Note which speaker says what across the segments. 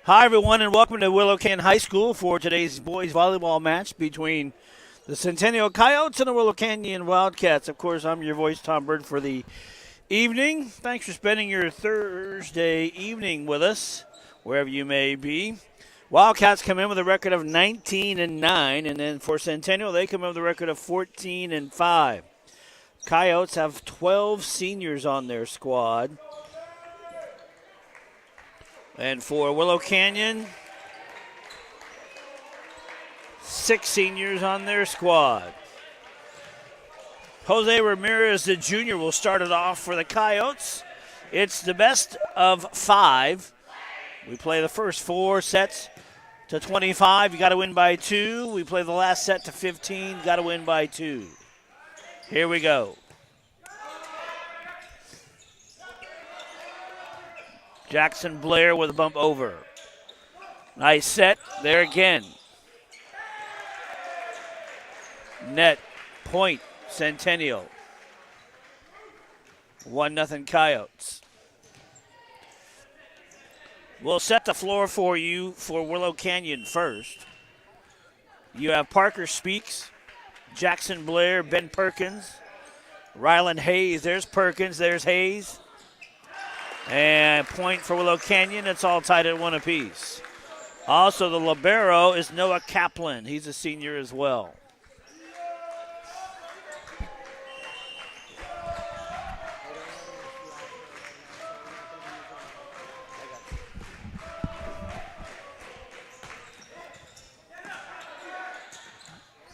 Speaker 1: Hi, everyone, and welcome to Willow Canyon High School for today's boys volleyball match between the Centennial Coyotes and the Willow Canyon Wildcats. Of course, I'm your voice, Tom Bird, for the evening. Thanks for spending your Thursday evening with us, wherever you may be. Wildcats come in with a record of 19-9, and then for Centennial, they come in with a record of 14-5. Coyotes have 12 seniors on their squad. And for Willow Canyon, 6 seniors on their squad. Jose Ramirez, the junior, will start it off for the Coyotes. It's the best of 5. We play the first 4 sets to 25. You got to win by 2. We play the last set to 15. Got to win by 2. Here we go. Jackson Blair with a bump over. Nice set there again. Net, point, Centennial. 1-0 Coyotes. We'll set the floor for you for Willow Canyon first. You have Parker Speaks, Jackson Blair, Ben Perkins, Rylan Hayes. There's Perkins, there's Hayes. And point for Willow Canyon. It's all tied at 1 apiece. Also, the libero is Noah Kaplan. He's a senior as well.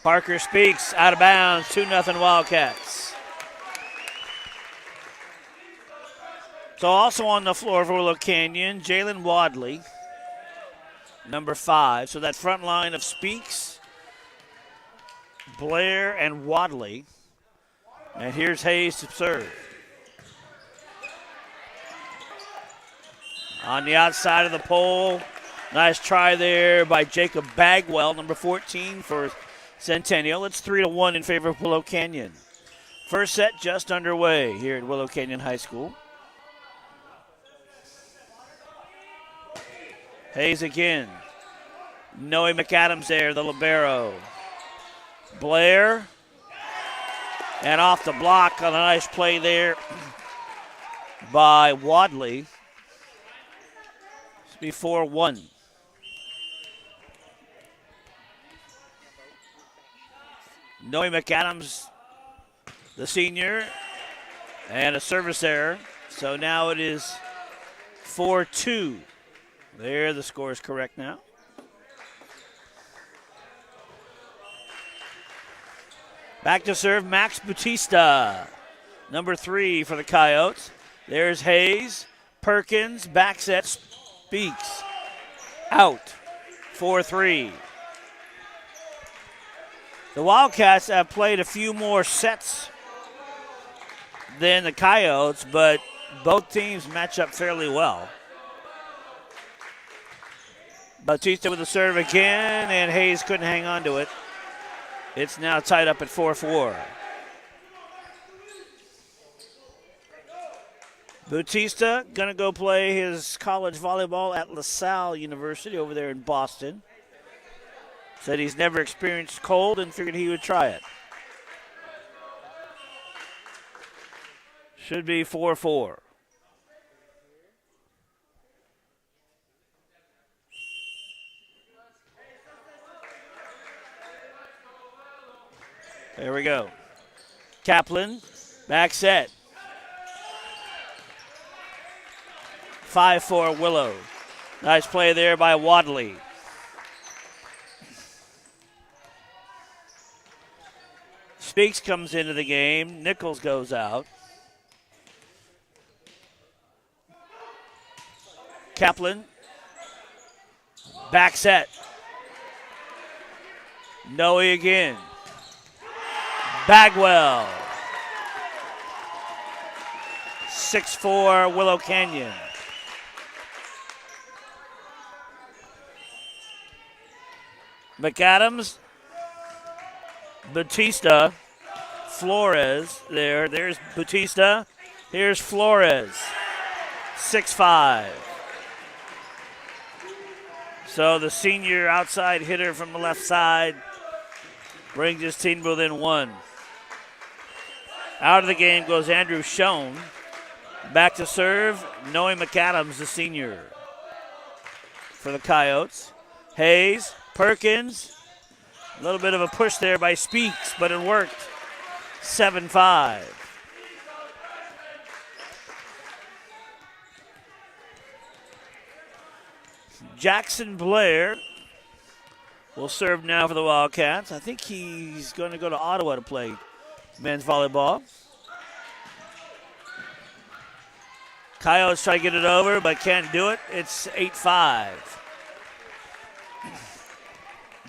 Speaker 1: Parker Speaks out of bounds. 2-0 Wildcats. So also on the floor for Willow Canyon, Jalen Wadley, number 5. So that front line of Speaks, Blair, and Wadley. And here's Hayes to serve. On the outside of the pole, nice try there by Jacob Bagwell, number 14 for Centennial. It's 3-1 in favor of Willow Canyon. First set just underway here at Willow Canyon High School. Hayes again. Noe McAdams there, the libero. Blair. And off the block on a nice play there by Wadley. It's be 4-1. Noe McAdams, the senior, and a service error. So now it is 4-2. There, the score is correct now. Back to serve Max Bautista, number 3 for the Coyotes. There's Hayes, Perkins, back set, Speaks, out, 4-3. The Wildcats have played a few more sets than the Coyotes, but both teams match up fairly well. Bautista with the serve again, and Hayes couldn't hang on to it. It's now tied up at 4-4. Bautista going to go play his college volleyball at LaSalle University over there in Boston. Said he's never experienced cold and figured he would try it. Should be 4-4. There we go. Kaplan, back set. 5-4 Willow. Nice play there by Wadley. Speaks comes into the game. Nichols goes out. Kaplan, back set. Noe again. Bagwell. 6-4 Willow Canyon. McAdams, Bautista, Flores there. There's Bautista. Here's Flores. 6-5. So the senior outside hitter from the left side brings his team within one. Out of the game goes Andrew Schoen. Back to serve, Noe McAdams, the senior. For the Coyotes. Hayes, Perkins. A little bit of a push there by Speaks, but it worked. 7-5. Jackson Blair will serve now for the Wildcats. I think he's going to go to Ottawa to play men's volleyball. Coyotes try to get it over, but can't do it. It's 8-5.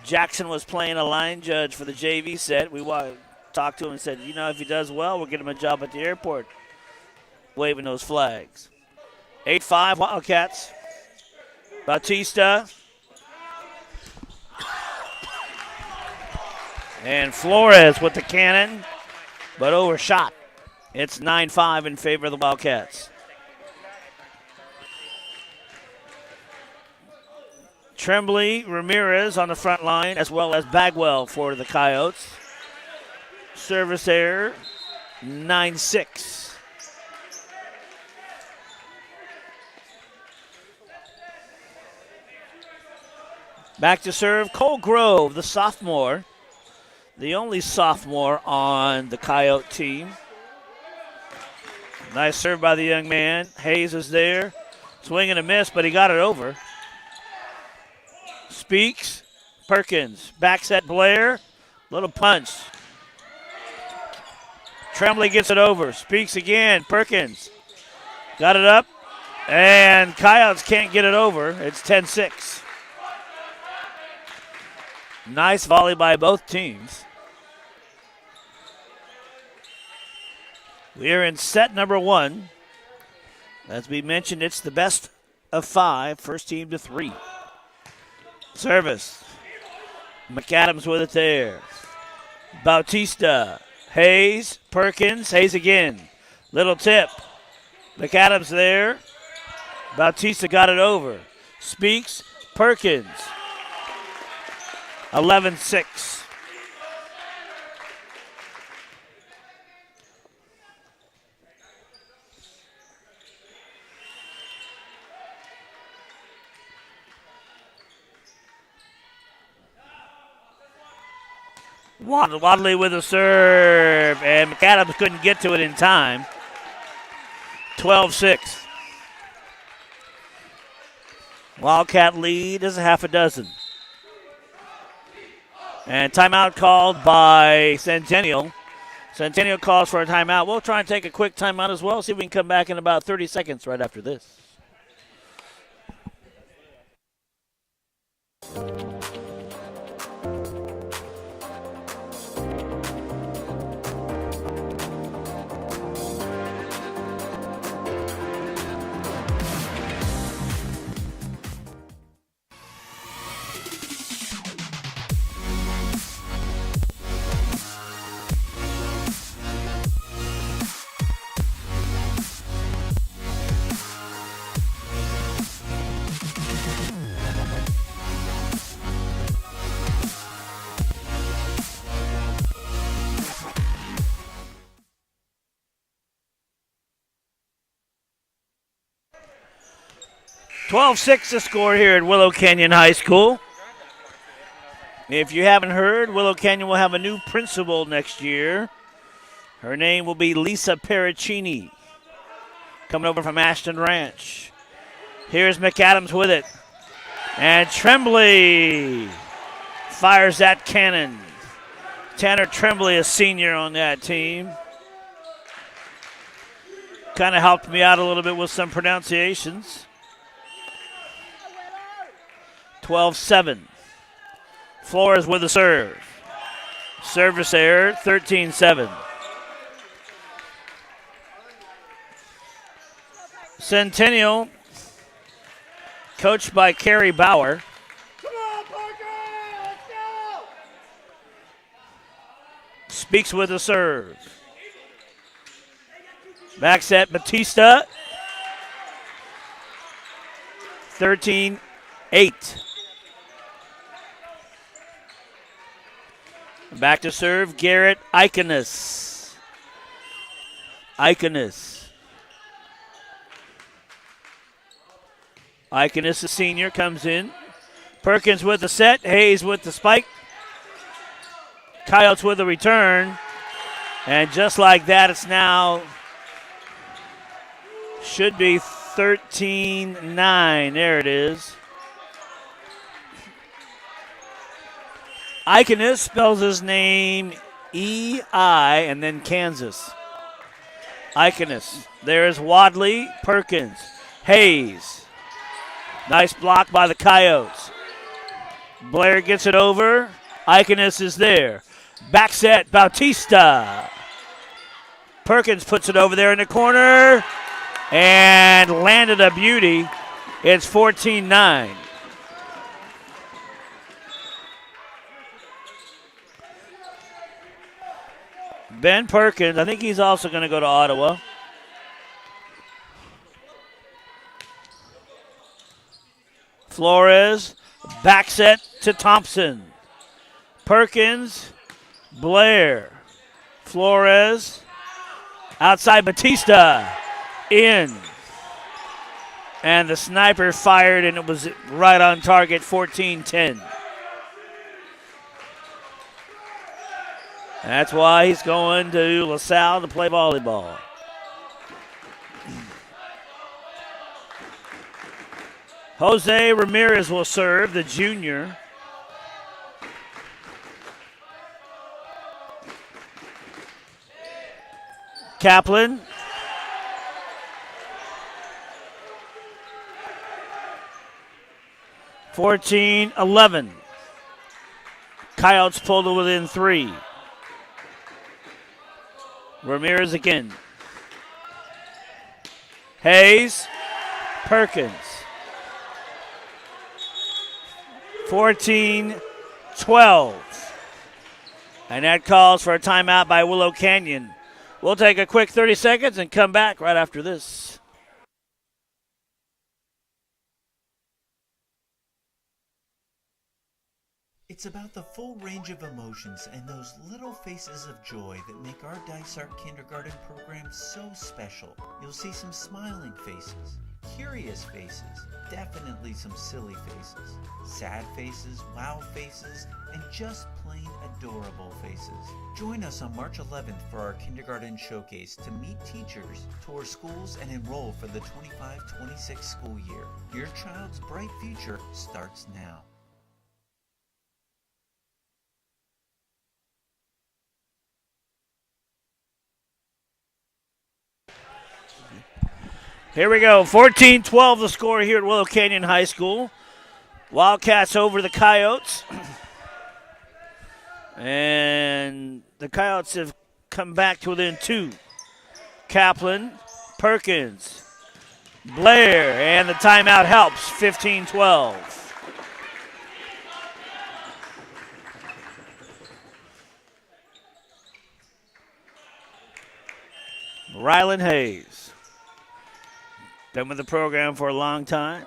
Speaker 1: Jackson was playing a line judge for the JV set. We talked to him and said, you know, if he does well, we'll get him a job at the airport, waving those flags. 8-5 Wildcats. Bautista. And Flores with the cannon, but overshot. It's 9-5 in favor of the Wildcats. Tremblay, Ramirez on the front line, as well as Bagwell for the Coyotes. Service error, 9-6. Back to serve, Cole Grove, the sophomore. The only sophomore on the Coyote team. Nice serve by the young man. Hayes is there. Swing and a miss, but he got it over. Speaks, Perkins, back set Blair, little punch. Tremblay gets it over, Speaks again, Perkins, got it up, and Coyotes can't get it over. It's 10-6. Nice volley by both teams. We are in set number one. As we mentioned, it's the best of 5, first team to 3. Service. McAdams with it there. Bautista. Hayes. Perkins. Hayes again. Little tip. McAdams there. Bautista got it over. Speaks. Perkins. 11-6. Wadley with a serve, and McAdams couldn't get to it in time. 12-6. Wildcat lead is a half a dozen. And timeout called by Centennial. Centennial calls for a timeout. We'll try and take a quick timeout as well. See if we can come back in about 30 seconds right after this. (12-6) the score here at Willow Canyon High School. If you haven't heard, Willow Canyon will have a new principal next year. Her name will be Lisa Pericini, coming over from Ashton Ranch. Here's McAdams with it. And Tremblay fires that cannon. Tanner Tremblay, a senior on that team. Kind of helped me out a little bit with some pronunciations. 12-7. Flores with the serve. Service error, 13-7. Centennial, coached by Kerry Bauer. Come on, Parker, let's go! Speaks with the serve. Back set, Batista. 13-8. Back to serve, Garrett Iconis. Iconis, the senior, comes in. Perkins with the set. Hayes with the spike. Coyotes with the return. And just like that, it's now should be 13-9. There it is. Iconis spells his name E-I and then Kansas. Iconis. There's Wadley, Perkins, Hayes. Nice block by the Coyotes. Blair gets it over. Iconis is there. Back set, Bautista. Perkins puts it over there in the corner and landed a beauty. It's 14-9. Ben Perkins, I think he's also going to go to Ottawa. Flores, back set to Thompson. Perkins, Blair, Flores, outside Batista, in. And the sniper fired, and it was right on target, 14-10. That's why he's going to LaSalle to play volleyball. Jose Ramirez will serve, the junior. Kaplan. (14-11). Coyotes pulled it within 3. Ramirez again. Hayes. Perkins. 14-12. And that calls for a timeout by Willow Canyon. We'll take a quick 30 seconds and come back right after this.
Speaker 2: It's about the full range of emotions and those little faces of joy that make our Dysart Kindergarten program so special. You'll see some smiling faces, curious faces, definitely some silly faces, sad faces, wow faces, and just plain adorable faces. Join us on March 11th for our kindergarten showcase to meet teachers, tour schools, and enroll for the 25-26 school year. Your child's bright future starts now.
Speaker 1: Here we go, 14-12 the score here at Willow Canyon High School. Wildcats over the Coyotes. And the Coyotes have come back to within 2. Kaplan, Perkins, Blair, and the timeout helps, 15-12. Rylan Hayes. Been with the program for a long time.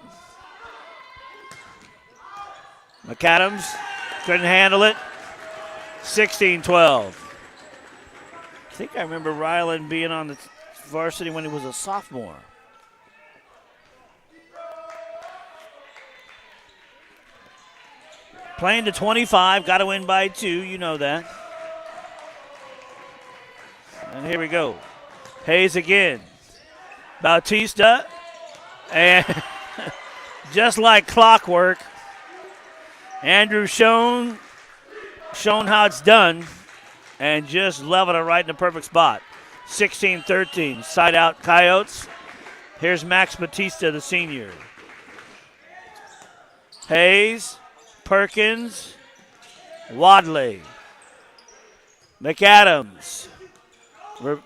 Speaker 1: McAdams couldn't handle it. 16-12. I think I remember Rylan being on the varsity when he was a sophomore. Playing to 25, got to win by 2, you know that. And here we go. Hayes again. Bautista. And just like clockwork, Andrew shown how it's done and just leveled it right in the perfect spot. 16-13, side out Coyotes. Here's Max Bautista, the senior. Hayes, Perkins, Wadley, McAdams,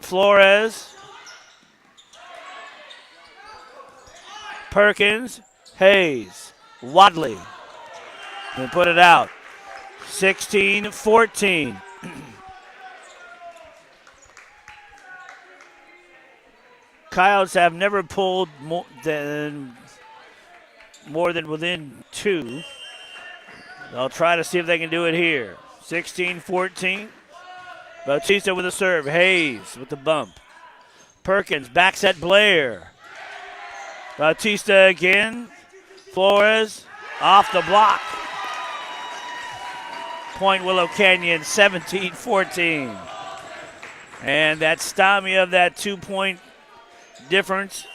Speaker 1: Flores, Perkins, Hayes, Wadley, and put it out. 16-14. Coyotes have never pulled more than within 2. They'll try to see if they can do it here. 16-14. Bautista with a serve. Hayes with the bump. Perkins backs at Blair. Bautista again. Flores off the block. Point Willow Canyon 17-14. And that stymie of that 2-point difference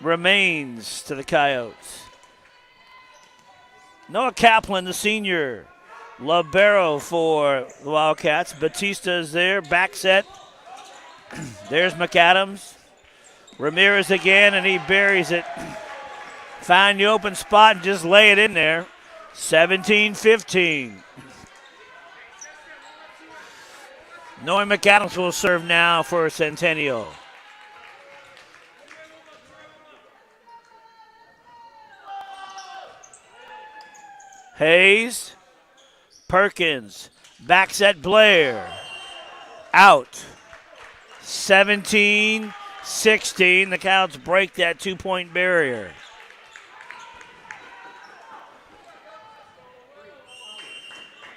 Speaker 1: remains to the Coyotes. Noah Kaplan, the senior. Libero for the Wildcats. Batista is there, back set. There's McAdams. Ramirez again, and he buries it. Find the open spot and just lay it in there. 17-15. Noah McAdams will serve now for Centennial. Hayes, Perkins, backs at Blair. Out. 17-16. The Coyotes break that 2-point barrier.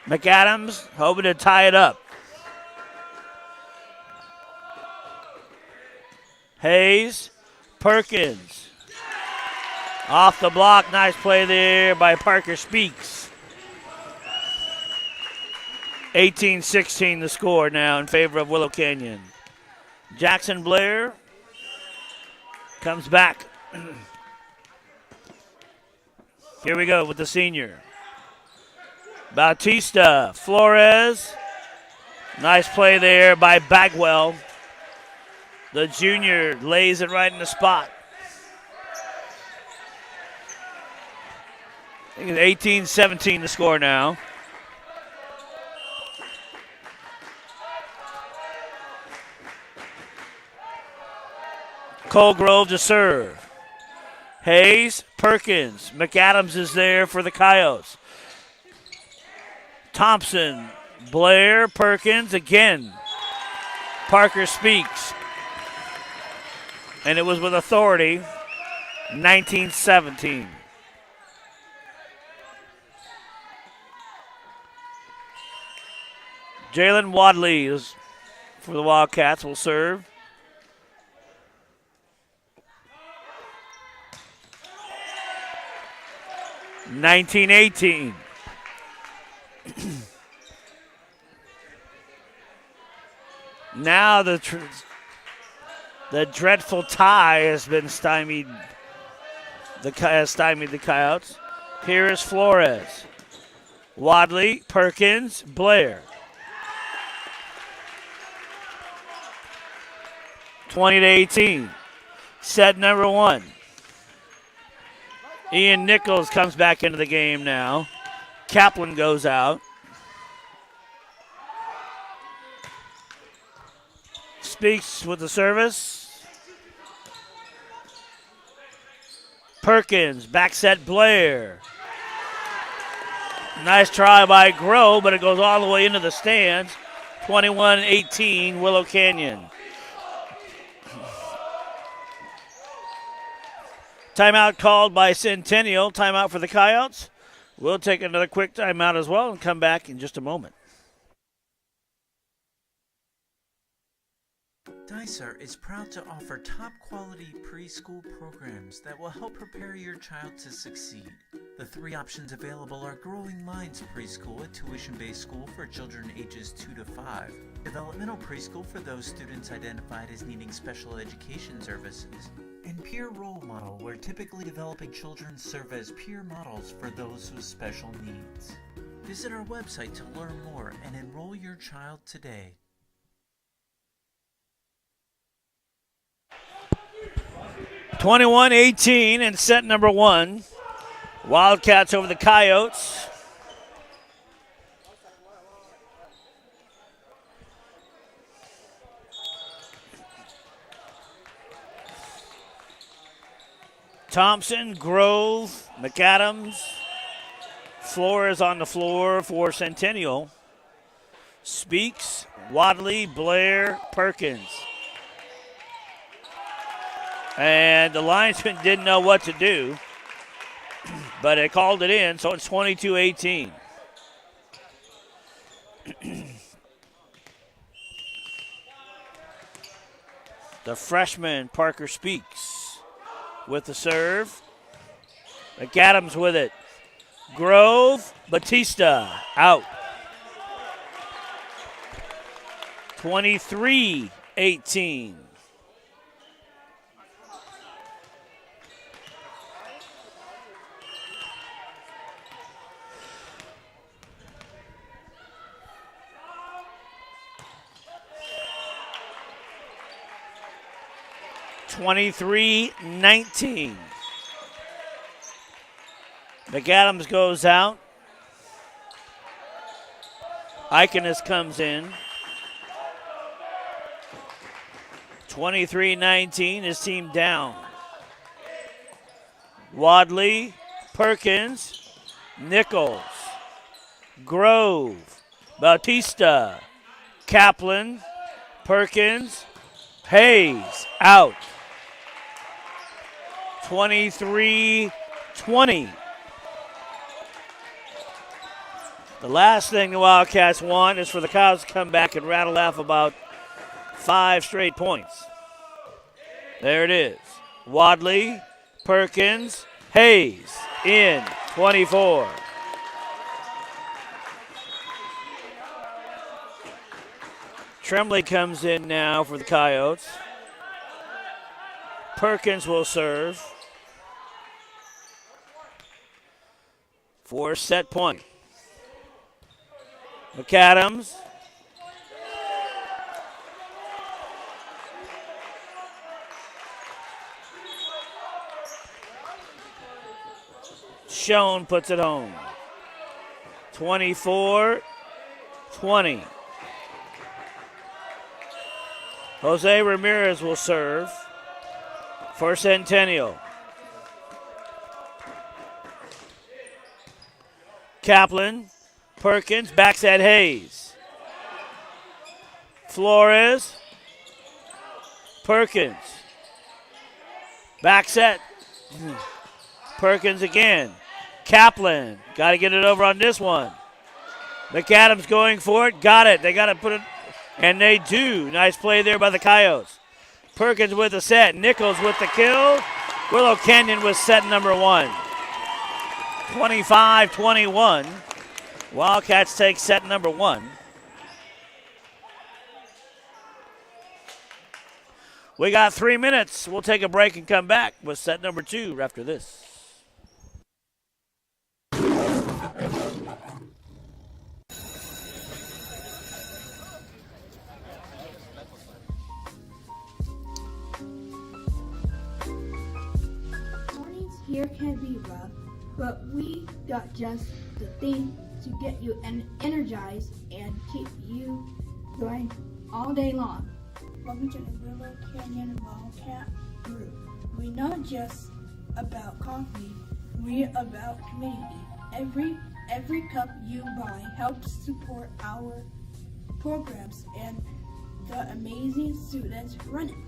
Speaker 1: McAdams hoping to tie it up. Hayes, Perkins. Off the block, nice play there by Parker Speaks. 18-16 the score now in favor of Willow Canyon. Jackson Blair comes back. Here we go with the senior. Bautista, Flores. Nice play there by Bagwell. The junior lays it right in the spot. I think it's 18-17 the score now. Colgrove to serve. Hayes, Perkins. McAdams is there for the Coyotes. Thompson, Blair, Perkins again. Parker Speaks. And it was with authority, 19-17. Jalen Wadley is for the Wildcats will serve. (19-18). Now the dreadful tie has been stymied. Has stymied the Coyotes. Here is Flores, Wadley, Perkins, Blair. 20-18. Set number one. Ian Nichols comes back into the game now. Kaplan goes out. Speaks with the service. Perkins, back set Blair. Nice try by Groh, but it goes all the way into the stands. 21-18, Willow Canyon. Timeout called by Centennial. Timeout for the Coyotes. We'll take another quick timeout as well and come back in just a moment.
Speaker 2: Dysart is proud to offer top-quality preschool programs that will help prepare your child to succeed. The three options available are Growing Minds Preschool, a tuition-based school for children ages 2 to 5. Developmental Preschool for those students identified as needing special education services. And Peer Role Model, where typically developing children serve as peer models for those with special needs. Visit our website to learn more and enroll your child today.
Speaker 1: (21-18) and set number one. Wildcats over the Coyotes. Thompson, Grove, McAdams, Flores on the floor for Centennial. Speaks, Wadley, Blair, Perkins. And the linesman didn't know what to do, but they called it in, so it's 22-18. The freshman, Parker Speaks, with the serve. McAdams with it. Grove, Batista, out. 23-18. (23-19). McAdams goes out. Iconis comes in. 23-19, his team down. Wadley, Perkins, Nichols, Grove, Bautista, Kaplan, Perkins, Hayes, out. 23-20. The last thing the Wildcats want is for the Cows to come back and rattle off about 5 straight points. There it is. Wadley, Perkins, Hayes in 24. Tremblay comes in now for the Coyotes. Perkins will serve for set point. McAdams. Schoen puts it home. 24-20. Jose Ramirez will serve for Centennial. Kaplan, Perkins, backs at Hayes. Flores, Perkins, back set. Perkins again. Kaplan, got to get it over on this one. McAdams going for it, got it. They got to put it, and they do. Nice play there by the Coyotes. Perkins with the set, Nichols with the kill. Willow Canyon with set number 1. 25-21. Wildcats take set number 1. We got 3 minutes. We'll take a break and come back with set number 2 after this.
Speaker 3: Mornings here can be rough, but we got just the thing to get you energized and keep you going all day long. Welcome to the Willow Canyon Wildcat Group. We're not just about coffee, we're about community. Every cup you buy helps support our programs and the amazing students running.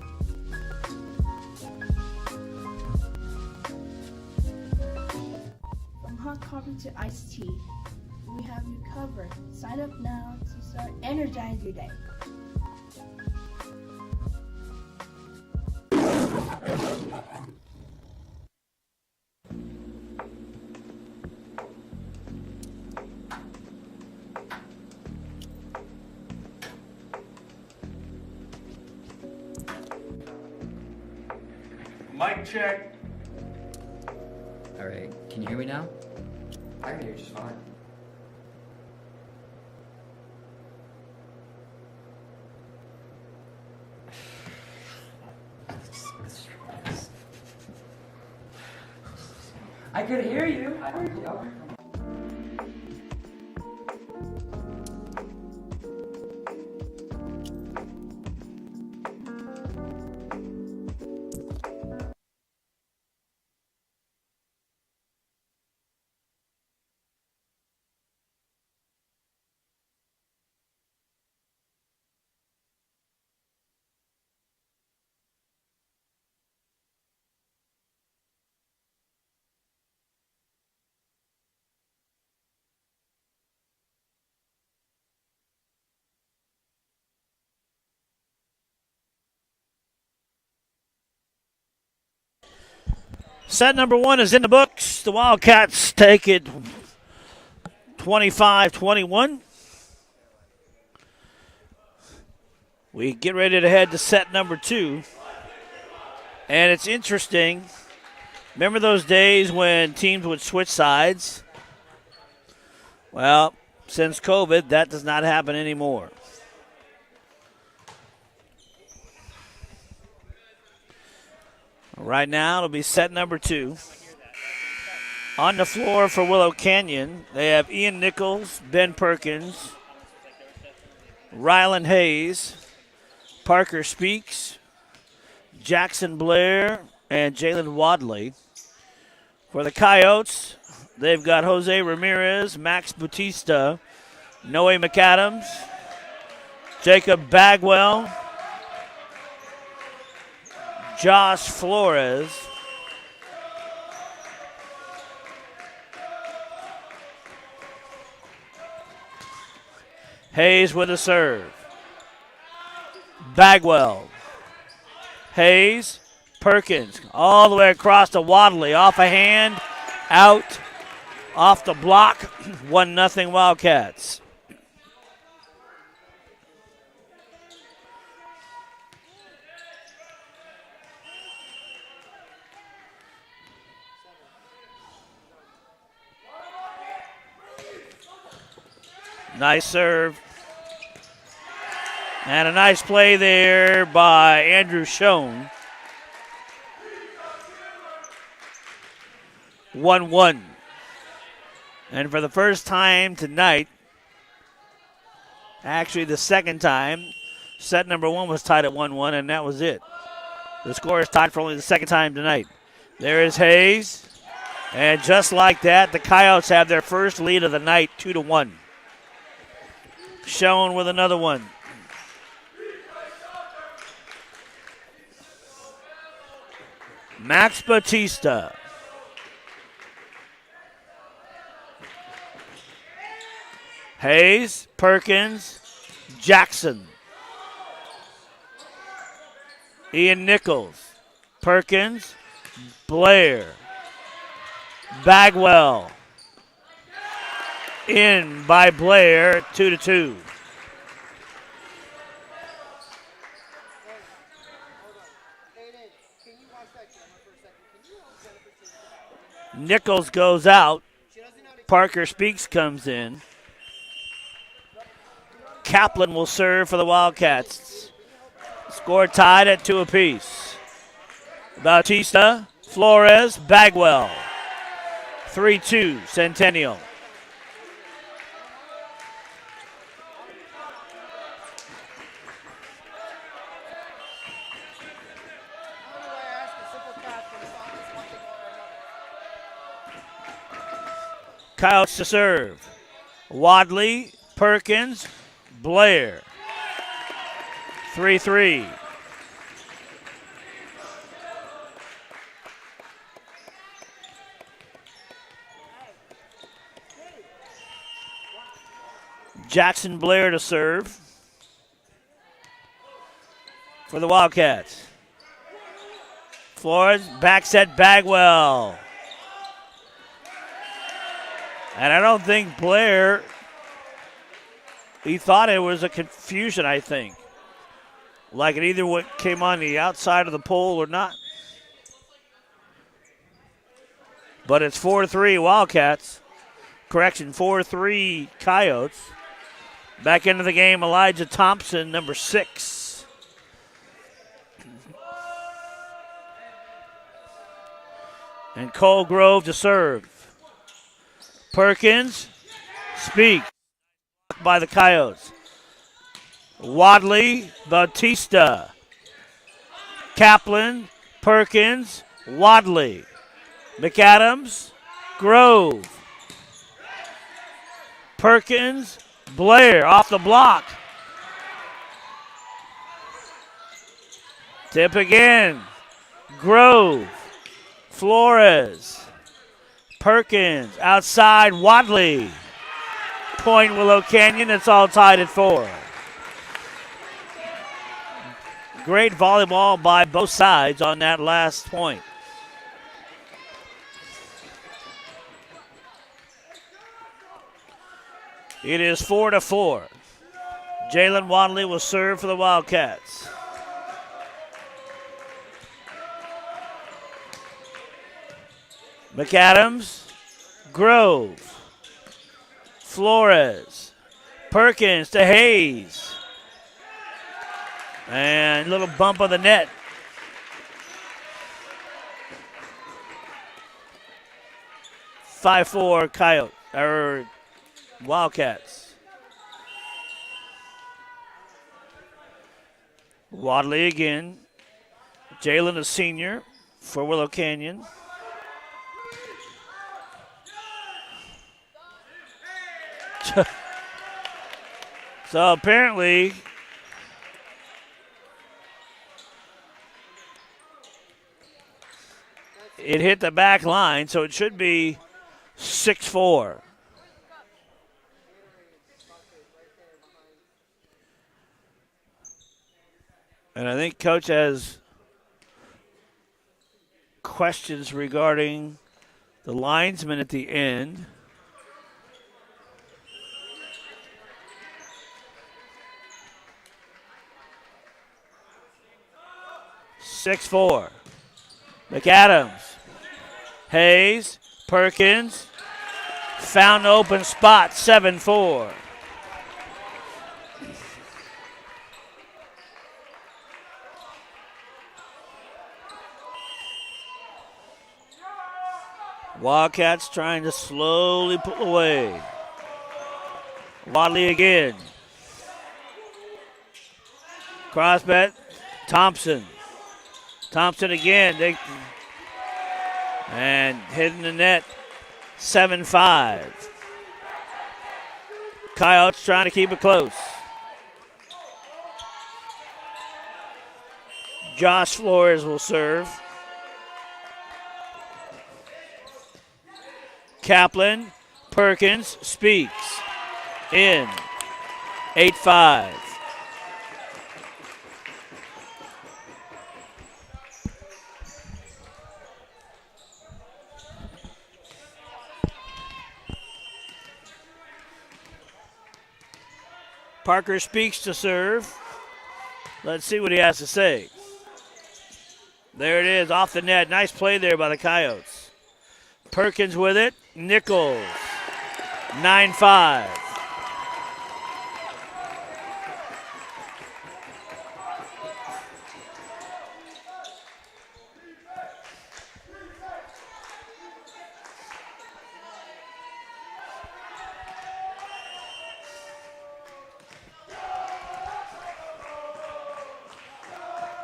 Speaker 3: From hot coffee to iced tea, we have you covered. Sign up now to start energizing your day.
Speaker 4: Mic check.
Speaker 5: All right, can you hear me now?
Speaker 4: I can hear you just fine. I could hear you. I heard you.
Speaker 1: Set number 1 is in the books. The Wildcats take it 25-21. We get ready to head to set number 2. And it's interesting. Remember those days when teams would switch sides? Well, since COVID, that does not happen anymore. Right now, it'll be set number 2. On the floor for Willow Canyon, they have Ian Nichols, Ben Perkins, Rylan Hayes, Parker Speaks, Jackson Blair, and Jalen Wadley. For the Coyotes, they've got Jose Ramirez, Max Bautista, Noe McAdams, Jacob Bagwell, Josh Flores, Hayes with a serve. Bagwell, Hayes, Perkins, all the way across to Wadley, off a hand, out, off the block, 1-0 Wildcats. Nice serve. And a nice play there by Andrew Schoen. 1-1. And for the first time tonight, actually the second time, set number 1 was tied at 1-1, and that was it. The score is tied for only the second time tonight. There is Hayes. And just like that, the Coyotes have their first lead of the night, 2-1. Schoen with another one. Max Bautista. Hayes, Perkins, Jackson. Ian Nichols, Perkins, Blair, Bagwell. In by Blair, 2-2. Nichols goes out. Parker Speaks comes in. Kaplan will serve for the Wildcats. Score tied at 2 apiece. Bautista, Flores, Bagwell. 3-2 Centennial. Coyotes to serve. Wadley, Perkins, Blair. 3-3. Jackson Blair to serve for the Wildcats. Flores, back set Bagwell. And I don't think Blair, he thought it was a confusion, I think. Like it either came on the outside of the pole or not. But it's 4-3 Wildcats. Correction, 4-3 Coyotes. Back into the game, Elijah Thompson, number 6. And Cole Grove to serve. Perkins, Speak by the Coyotes. Wadley, Bautista, Kaplan, Perkins, Wadley, McAdams, Grove, Perkins, Blair off the block. Tip again. Grove, Flores, Perkins, outside Wadley. Point Willow Canyon, it's all tied at 4. Great volleyball by both sides on that last point. It is 4-4. Jalen Wadley will serve for the Wildcats. McAdams, Grove, Flores, Perkins to Hayes. And a little bump on the net. (5-4) Coyote, or Wildcats. Wadley again. Jalen, a senior for Willow Canyon. So apparently it hit the back line, so it should be 6-4. And I think Coach has questions regarding the linesman at the end. (6-4). McAdams, Hayes, Perkins, found an open spot, 7-4. Wildcats trying to slowly pull away. Wadley again. Crossbet, Thompson. Thompson again. And hitting the net, 7-5. Coyotes trying to keep it close. Josh Flores will serve. Kaplan, Perkins, Speaks. In. 8-5. Parker Speaks to serve. Let's see what he has to say. There it is, off the net. Nice play there by the Coyotes. Perkins with it. Nichols. 9-5.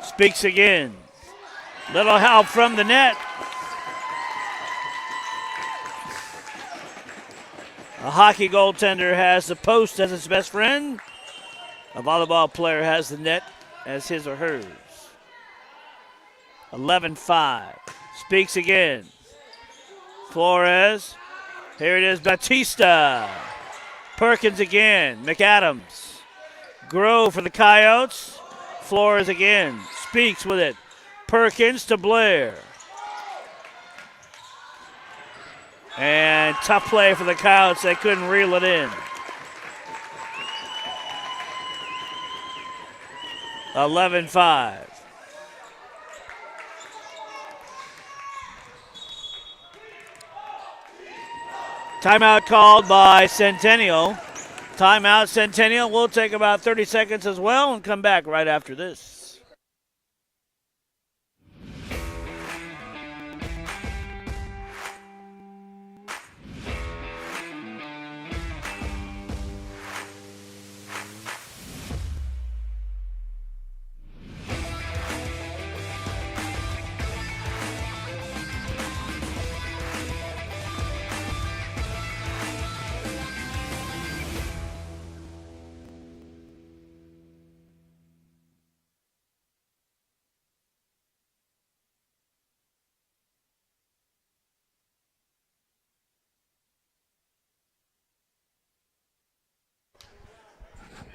Speaker 1: Speaks again. Little help from the net. A hockey goaltender has the post as his best friend. A volleyball player has the net as his or hers. 11-5. Speaks again. Flores. Here it is, Batista. Perkins again. McAdams. Grove for the Coyotes. Flores again. Speaks with it. Perkins to Blair. And tough play for the Coyotes. They couldn't reel it in. 11-5. Timeout called by Centennial. Timeout, Centennial. We'll take about 30 seconds as well and come back right after this.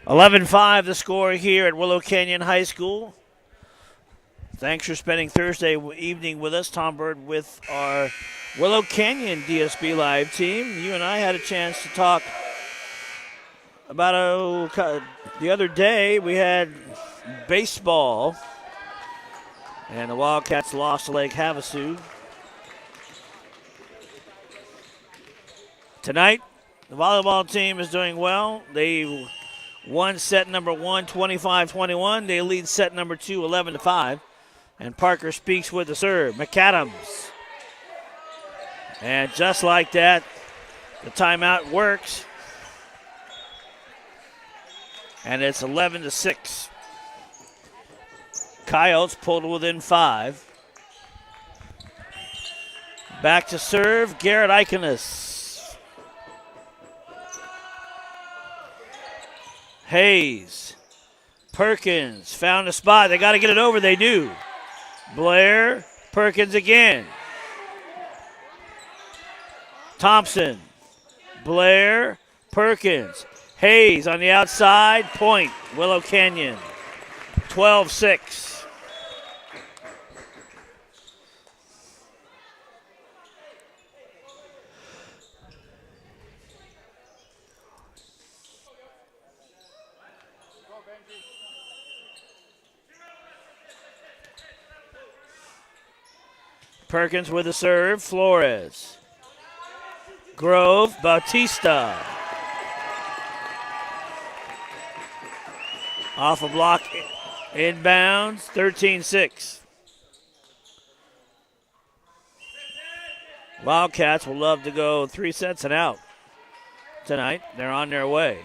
Speaker 1: (11-5) the score here at Willow Canyon High School. Thanks for spending Thursday evening with us. Tom Bird with our Willow Canyon DSB Live team. You and I had a chance to talk the other day we had baseball, and the Wildcats lost to Lake Havasu. Tonight, the volleyball team is doing well. They won set number 1, 25-21. They lead set number 2, 11-5. And Parker Speaks with the serve. McAdams. And just like that, the timeout works. And it's 11-6. Coyotes pulled within 5. Back to serve, Garrett Iconis. Hayes. Perkins found a spot. They got to get it over. They do. Blair. Perkins again. Thompson. Blair. Perkins. Hayes on the outside. Point. Willow Canyon. 12-6. Perkins with the serve. Flores. Grove. Bautista. Off a block. Inbounds. 13-6. Wildcats will love to go 3 sets and out tonight. They're on their way.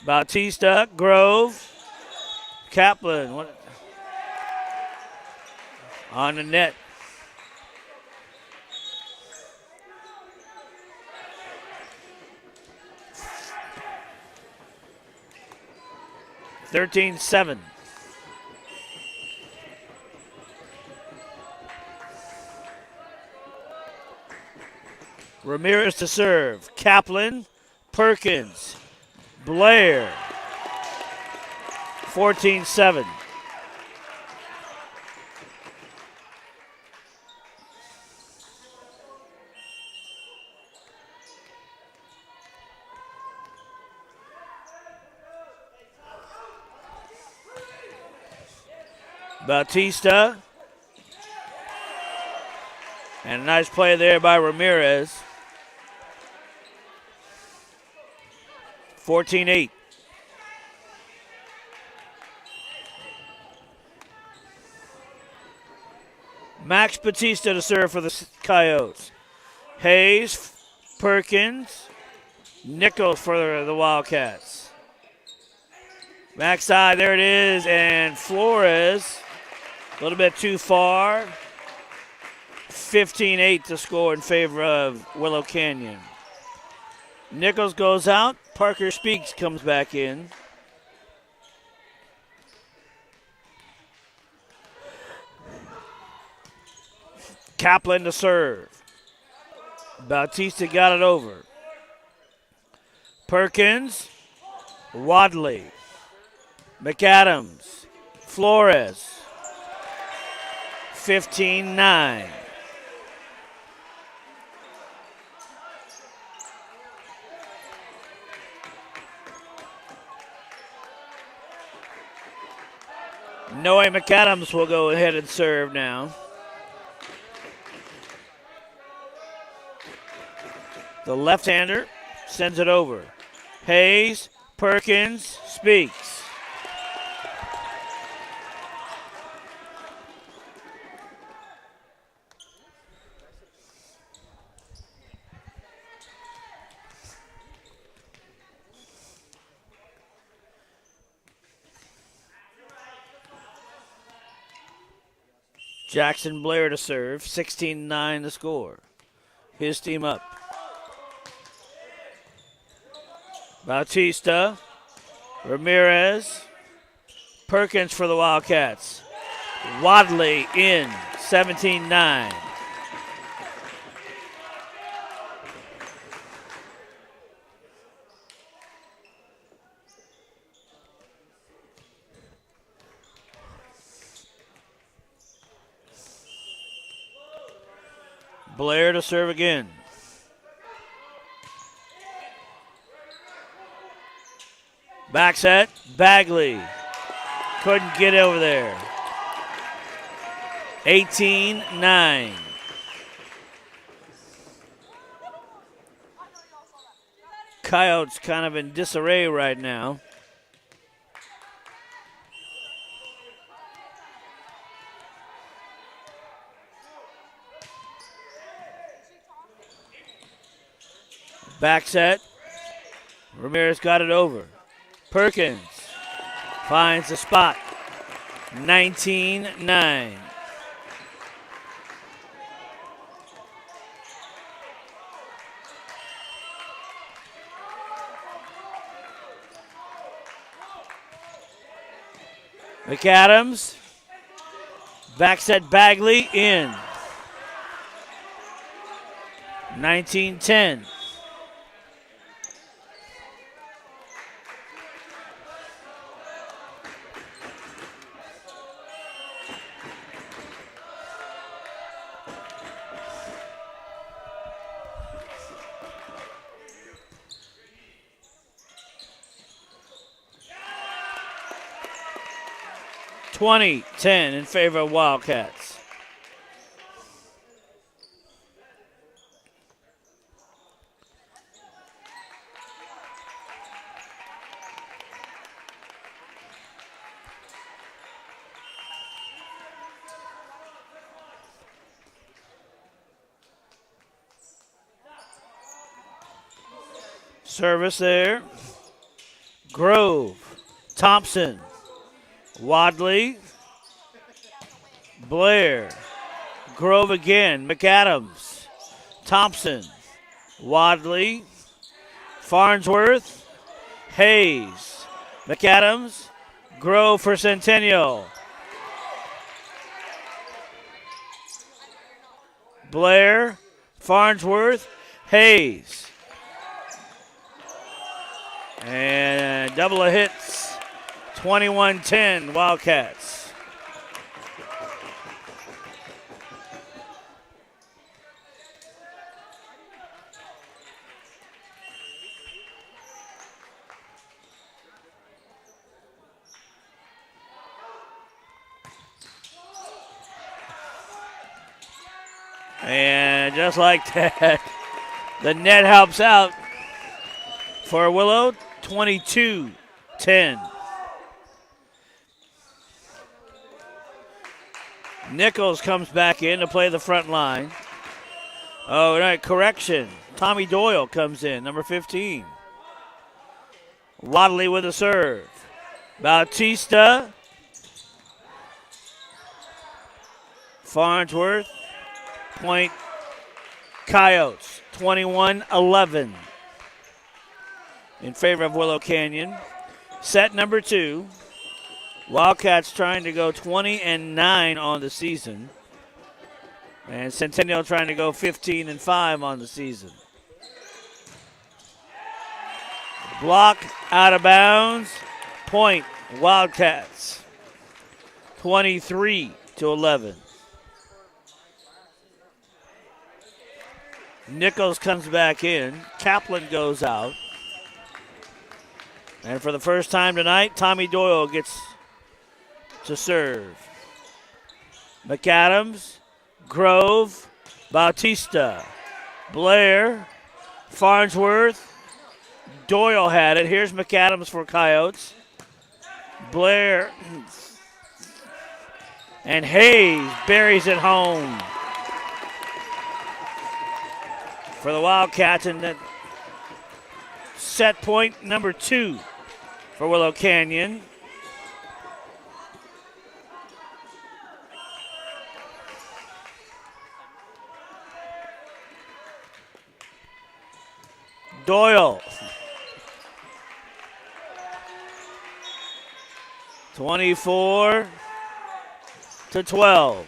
Speaker 1: Bautista. Grove. Kaplan. On the net. (13-7). Ramirez to serve. Kaplan, Perkins, Blair. 14-7. Bautista. And a nice play there by Ramirez. 14-8. Max Bautista to serve for the Coyotes. Hayes, Perkins, Nichols for the Wildcats. Backside, there it is, and Flores, a little bit too far. 15-8 to score in favor of Willow Canyon. Nichols goes out. Parker Speaks comes back in. Kaplan to serve. Bautista got it over. Perkins, Wadley, McAdams, Flores. 15-9. Noe McAdams will go ahead and serve now. The left-hander sends it over. Hayes, Perkins, Speaks. Jackson Blair to serve. 16-9 the score. His team up. Bautista, Ramirez, Perkins for the Wildcats. Wadley in, 17-9. Blair to serve again. Back set, Bagley. Couldn't get over there. 18-9. Coyotes kind of in disarray right now. Back set. Ramirez got it over. Perkins finds the spot. 19-9. McAdams. Back set Bagley in. 19-10. (20-10) in favor of Wildcats. Service there. Grove, Thompson, Wadley, Blair, Grove again, McAdams, Thompson, Wadley, Farnsworth, Hayes, McAdams, Grove for Centennial. Blair, Farnsworth, Hayes. And double of hits, 21-10 Wildcats. And just like that, the net helps out for Willow, 22-10. Nichols comes back in to play the front line. Oh, right, correction. Tommy Doyle comes in, number 15. Wadley with a serve. Bautista. Farnsworth. Point Coyotes, 21-11 in favor of Willow Canyon. Set number 2. Wildcats trying to go 20-9 on the season. And Centennial trying to go 15-5 on the season. Block out of bounds. Point Wildcats, 23-11. Nichols comes back in. Kaplan goes out. And for the first time tonight, Tommy Doyle gets to serve. McAdams, Grove, Bautista, Blair, Farnsworth. Doyle had it. Here's McAdams for Coyotes. Blair and Hayes buries it home for the Wildcats, and then set point number 2 for Willow Canyon. Doyle. 24-12.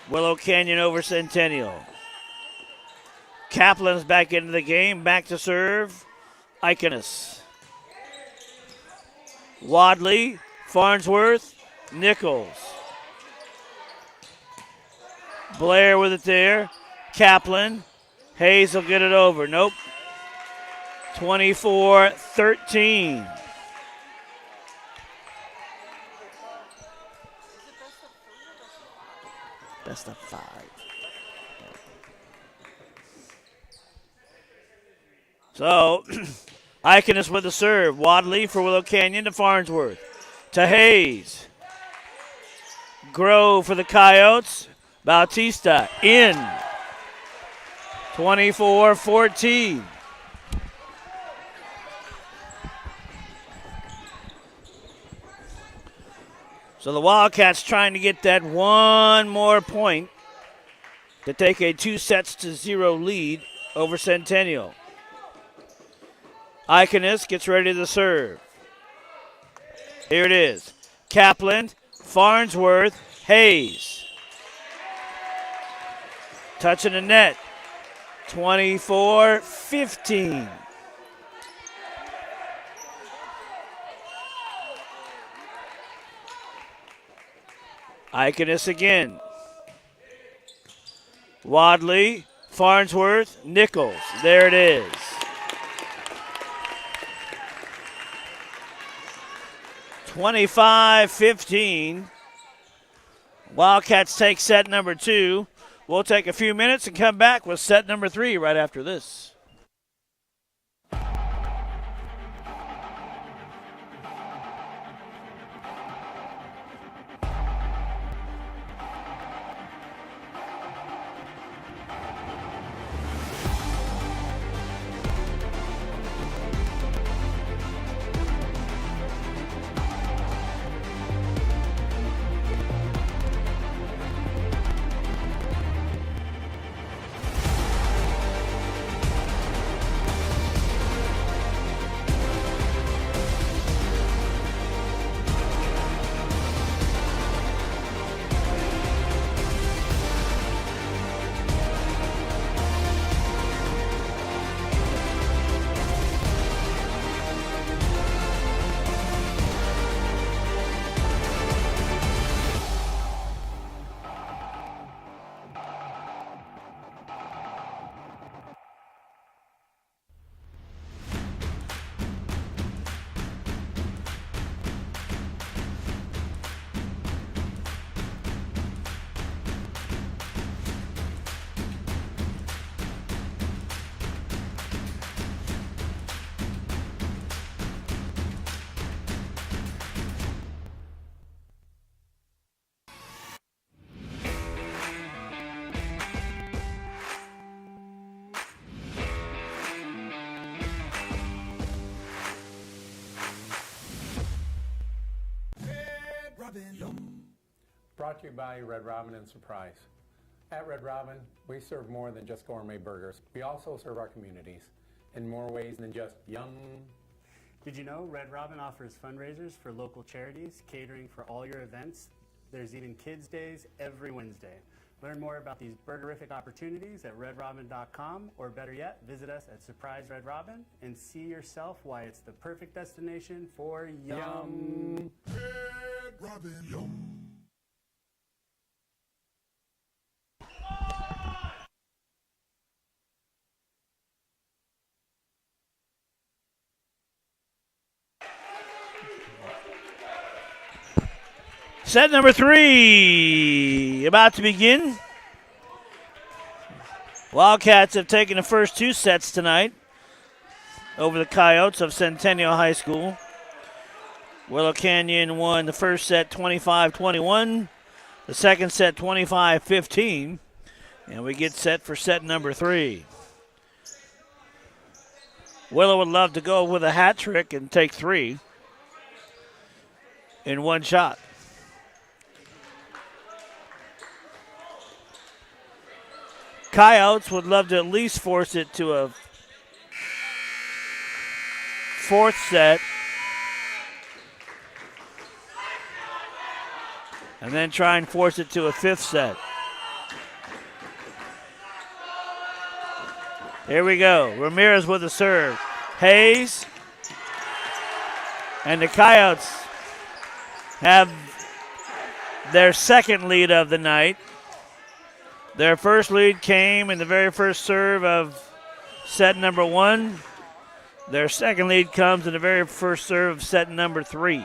Speaker 1: Willow Canyon over Centennial. Kaplan's back into the game, back to serve. Iconis. Wadley, Farnsworth, Nichols. Blair with it there. Kaplan. Hayes will get it over. Nope. 24-13. Best of 5. So, Iconus with the serve. Wadley for Willow Canyon to Farnsworth. To Hayes. Grove for the Coyotes. Bautista in. 24-14. So the Wildcats trying to get that one more point to take a 2-0 lead over Centennial. Iconus gets ready to serve. Here it is. Kaplan, Farnsworth, Hayes. Touching the net. 24-15. Iconus again. Wadley, Farnsworth, Nichols. There it is. (25-15). Wildcats take set number 2. We'll take a few minutes and come back with set number 3 right after this.
Speaker 6: Brought to you by Red Robin and Surprise. At Red Robin, we serve more than just gourmet burgers. We also serve our communities in more ways than just yum.
Speaker 7: Did you know Red Robin offers fundraisers for local charities, catering for all your events? There's even Kids Days every Wednesday. Learn more about these burgerific opportunities at redrobin.com, or better yet, visit us at Surprise Red Robin and see yourself why it's the perfect destination for yum.
Speaker 8: Red Robin, yum.
Speaker 1: Set number 3 about to begin. Wildcats have taken the first 2 sets tonight over the Coyotes of Centennial High School. Willow Canyon won the first set 25-21, the second set 25-15, and we get set for set number 3. Willow would love to go with a hat trick and take 3 in one shot. Coyotes would love to at least force it to a 4th set and then try and force it to a 5th set. Here we go. Ramirez with the serve. Hayes and the Coyotes have their second lead of the night. Their first lead came in the very first serve of set number 1. Their second lead comes in the very first serve of set number 3.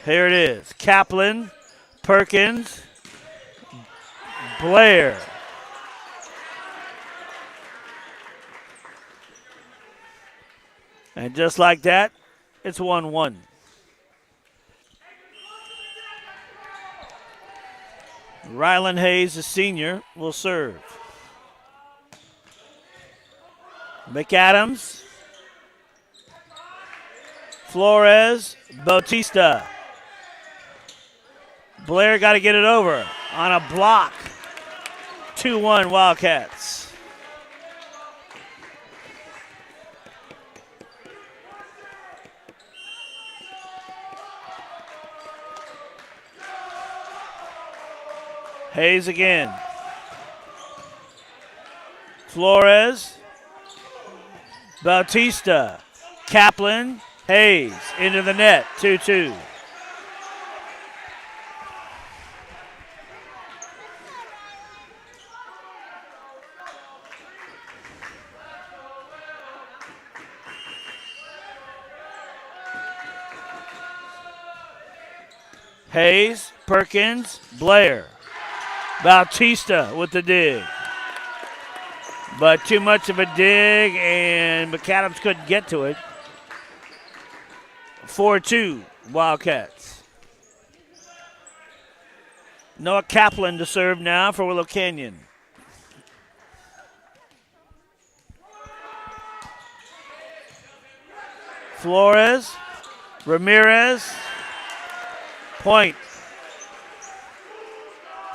Speaker 1: Here it is. Kaplan, Perkins, Blair. And just like that, it's 1-1. Rylan Hayes, the senior, will serve. McAdams, Flores, Bautista. Blair got to get it over on a block. 2-1 Wildcats. Hayes again. Flores, Bautista, Kaplan, Hayes into the net, 2-2. Hayes, Perkins, Blair. Bautista with the dig. But too much of a dig, and McAdams couldn't get to it. 4-2 Wildcats. Noah Kaplan to serve now for Willow Canyon. Flores, Ramirez, point.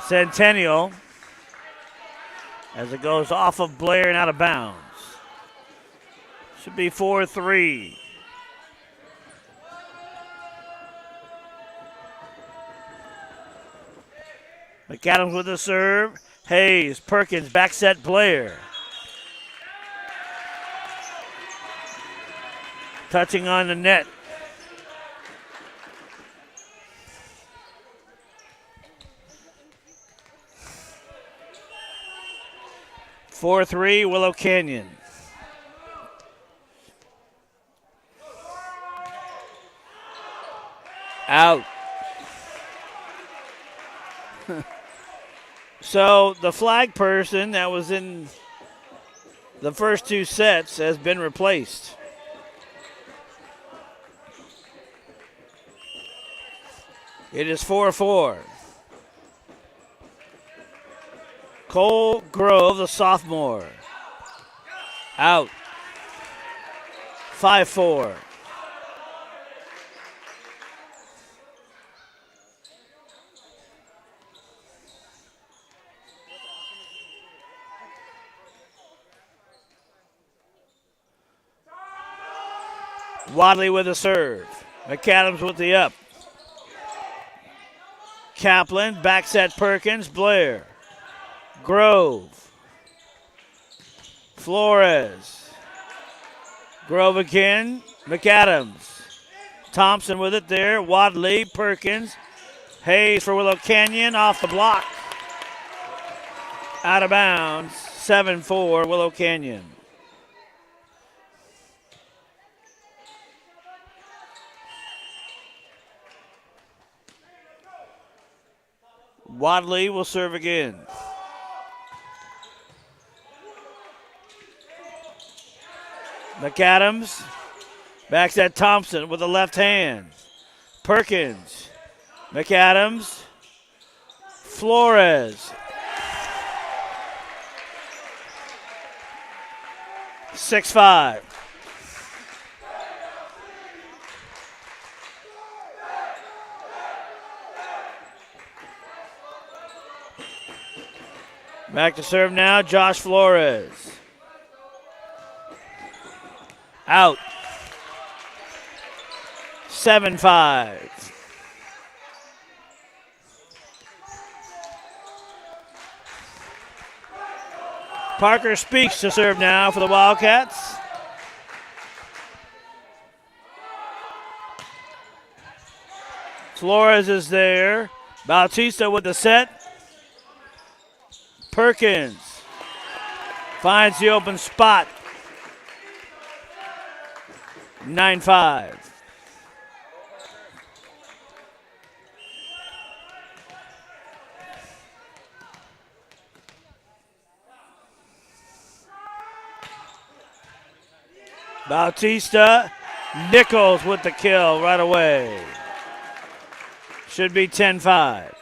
Speaker 1: Centennial as it goes off of Blair and out of bounds. Should be 4-3. McAdams with the serve. Hayes, Perkins, back set Blair. Touching on the net. 4-3 Willow Canyon. Out. So the flag person that was in the first 2 sets has been replaced. It is 4-4. Cole Grove, the sophomore. Out. 5-4. Wadley with a serve. McAdams with the up. Kaplan, back set Perkins, Blair. Grove. Flores. Grove again. McAdams. Thompson with it there. Wadley, Perkins. Hayes for Willow Canyon off the block. Out of bounds. 7-4 Willow Canyon. Wadley will serve again. McAdams backs at Thompson with the left hand. Perkins. McAdams. Flores. 6-5. Back to serve now, Josh Flores. Out. 7-5. Parker Speaks to serve now for the Wildcats. Flores is there. Bautista with the set. Perkins finds the open spot. 9-5. Bautista, Nichols with the kill right away. Should be 10-5.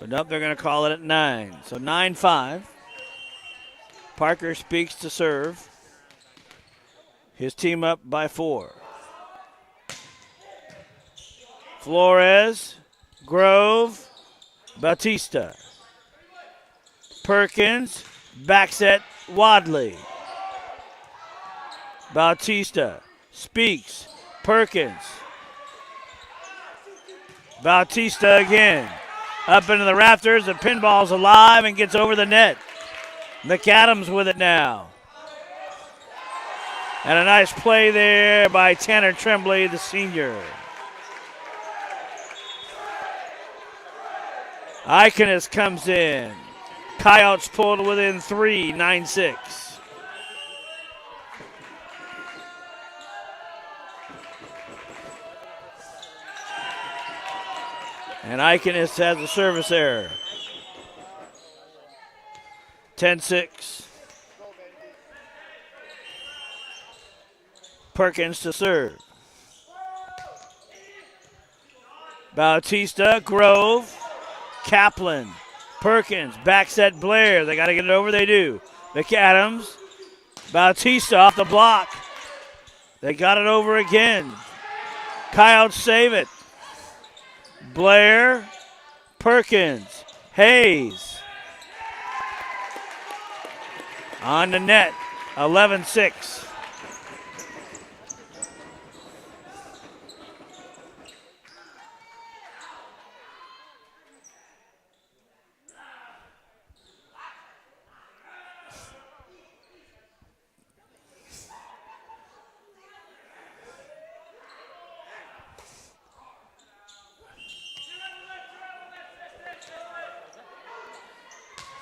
Speaker 1: But nope, they're going to call it at 9. So 9-5. Parker speaks to serve. His team up by 4. Flores, Grove, Bautista. Perkins, back set, Wadley. Bautista, Speaks, Perkins. Bautista again. Up into the rafters, the pinball's alive and gets over the net. McAdams with it now. And a nice play there by Tanner Tremblay, the senior. Iconis comes in. Coyotes pulled within 3, 9-6. And Iconis has a service error. 10-6. Perkins to serve. Bautista, Grove, Kaplan, Perkins, back set Blair. They got to get it over. They do. McAdams, Bautista off the block. They got it over again. Coyotes save it. Blair, Perkins, Hayes. On the net, 11-6.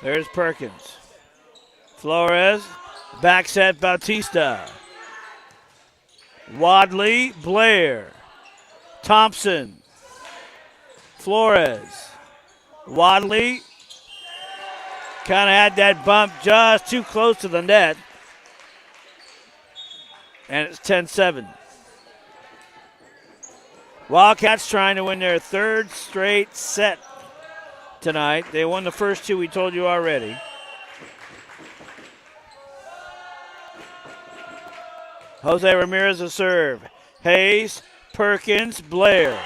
Speaker 1: There's Perkins. Flores, back set Bautista. Wadley, Blair. Thompson. Flores. Wadley kind of had that bump just too close to the net. And it's 10-7. Wildcats trying to win their third straight set tonight. They won the first two, we told you already. Jose Ramirez a serve. Hayes, Perkins, Blair.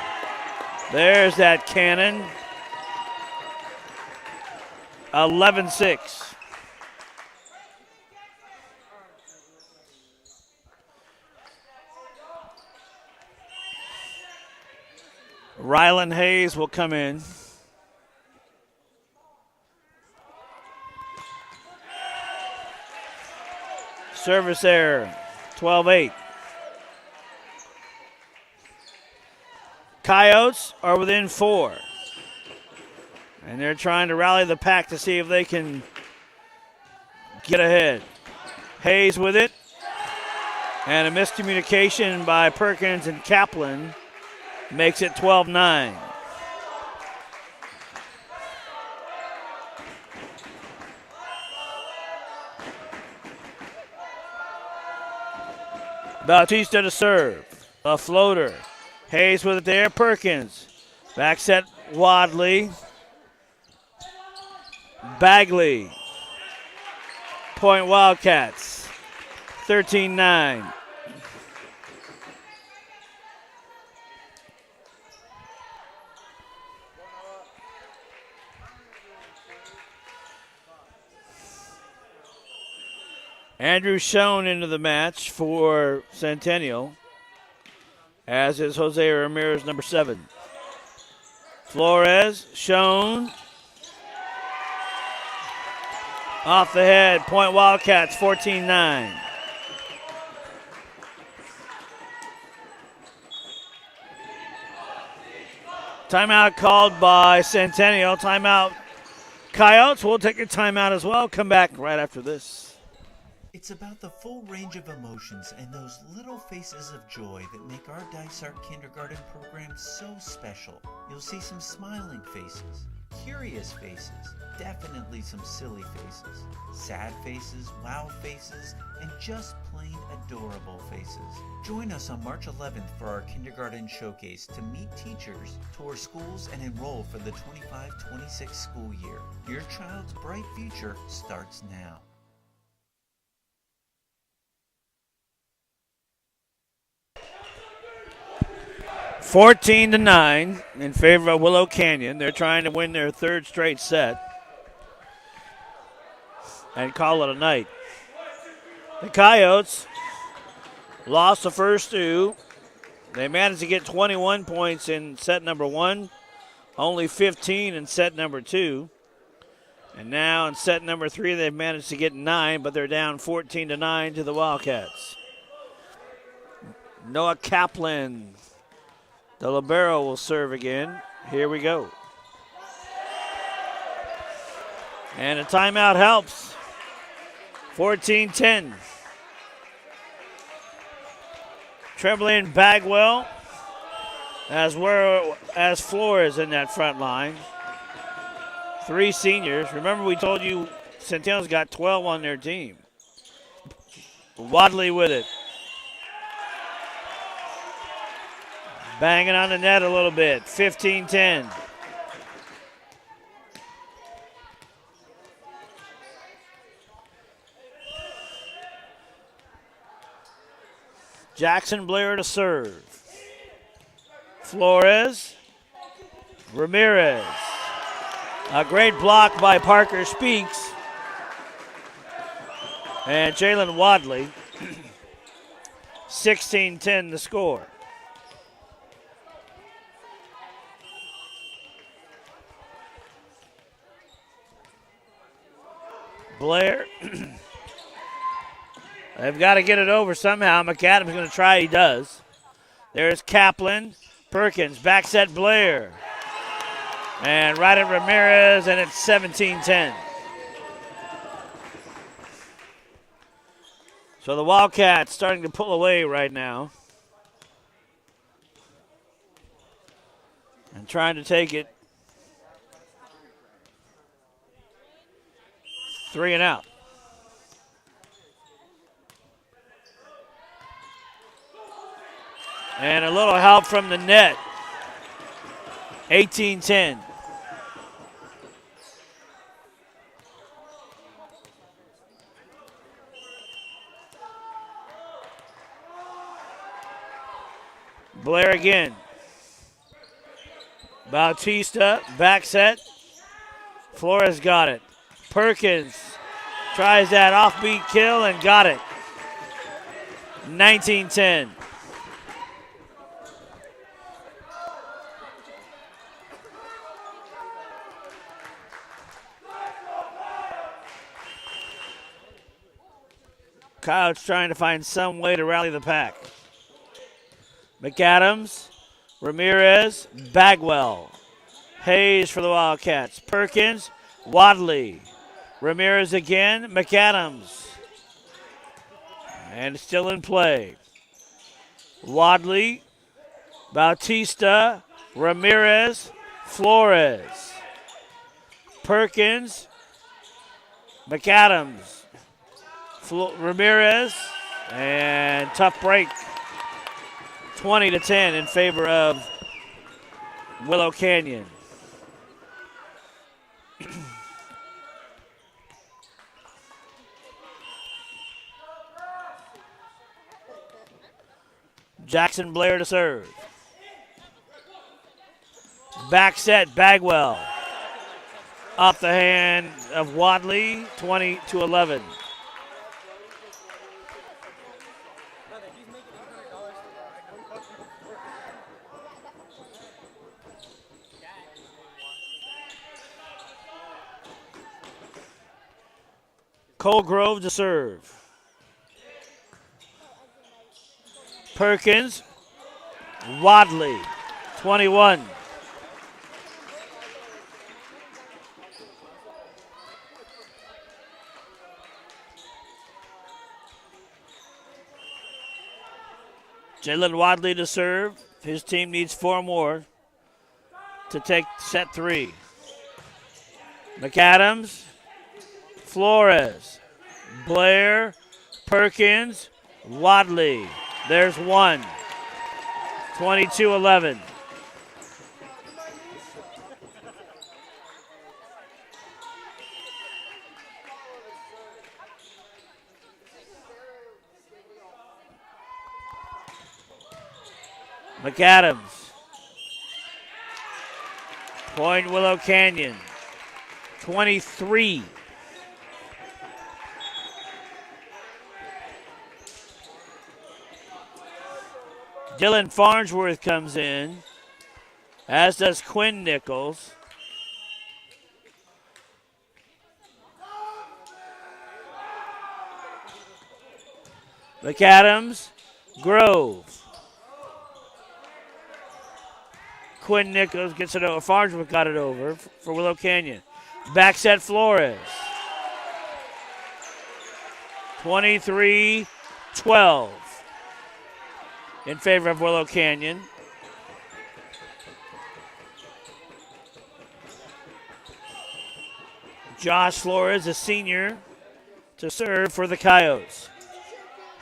Speaker 1: There's that cannon. 11-6. Rylan Hayes will come in. Service error, 12-8. Coyotes are within 4. And they're trying to rally the pack to see if they can get ahead. Hayes with it. And a miscommunication by Perkins and Kaplan makes it 12-9. Bautista to serve. A floater. Hayes with it there. Perkins. Back set Wadley. Bagley. Point Wildcats. 13-9. Andrew Schoen into the match for Centennial, as is Jose Ramirez, number 7. Flores, Schoen. Off the head, point Wildcats, 14-9. Timeout called by Centennial. Timeout Coyotes. We'll take a timeout as well. Come back right after this.
Speaker 2: It's about the full range of emotions and those little faces of joy that make our Dice Art Kindergarten program so special. You'll see some smiling faces, curious faces, definitely some silly faces, sad faces, wow faces, and just plain adorable faces. Join us on March 11th for our kindergarten showcase to meet teachers, tour schools, and enroll for the 25-26 school year. Your child's bright future starts now.
Speaker 1: 14-9 in favor of Willow Canyon. They're trying to win their third straight set and call it a night. The Coyotes lost the first two. They managed to get 21 points in set number one, only 15 in set number two. And now in set number three, they've managed to get 9, but they're down 14-9 to the Wildcats. Noah Kaplan, the libero, will serve again. Here we go. And a timeout helps. 14-10. Trembling Bagwell as Flores in that front line. 3 seniors. Remember we told you Centennial's got 12 on their team. Wadley with it. Banging on the net a little bit. 15-10. Jackson Blair to serve. Flores. Ramirez. A great block by Parker Speaks. And Jalen Wadley. 16-10 the score. Blair. They've got to get it over somehow. McAdams going to try. He does. There's Kaplan. Perkins. Back set Blair. And right at Ramirez, and it's 17-10. So the Wildcats starting to pull away right now. And trying to take it 3 and out. And a little help from the net. 18-10. Blair again. Bautista, back set. Flores got it. Perkins tries that offbeat kill and got it. 19-10. Coyotes trying to find some way to rally the pack. McAdams, Ramirez, Bagwell. Hayes for the Wildcats. Perkins, Wadley. Ramirez again, McAdams. And still in play. Wadley, Bautista, Ramirez, Flores. Perkins, McAdams. Ramirez, and tough break. 20-10 in favor of Willow Canyon. Jackson Blair to serve. Back set, Bagwell. Off the hand of Wadley, 20-11. Colgrove to serve. Perkins, Wadley, 21. Jalen Wadley to serve. His team needs 4 more to take set 3. McAdams, Flores, Blair, Perkins, Wadley. There's 1. 22-11. McAdams. Point Willow Canyon. 23. Dylan Farnsworth comes in, as does Quinn Nichols. McAdams, Grove. Quinn Nichols gets it over. Farnsworth got it over for Willow Canyon. Back set Flores. 23-12 in favor of Willow Canyon. Josh Flores, a senior, to serve for the Coyotes.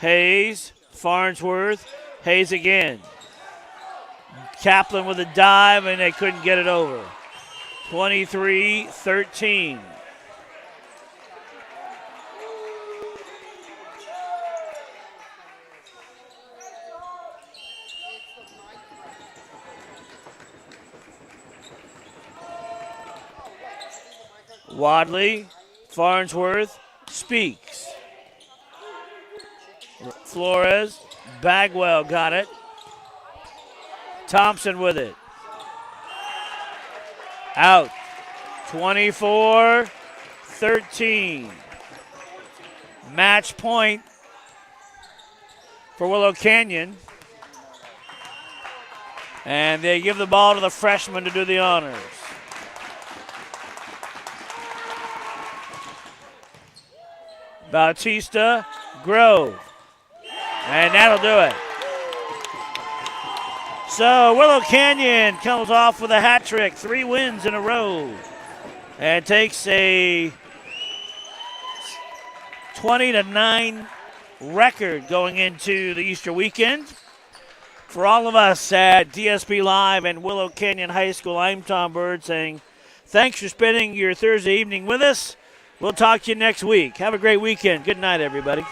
Speaker 1: Hayes, Farnsworth, Hayes again. Kaplan with a dive, and they couldn't get it over. 23-13. Wadley, Farnsworth, Speaks. Flores, Bagwell got it. Thompson with it. Out. 24-13. Match point for Willow Canyon. And they give the ball to the freshman to do the honors. Bautista, Grove. And that'll do it. So Willow Canyon comes off with a hat trick, 3 wins in a row, and takes a 20-9 record going into the Easter weekend. For all of us at DSP Live and Willow Canyon High School, I'm Tom Bird saying thanks for spending your Thursday evening with us. We'll talk to you next week. Have a great weekend. Good night, everybody.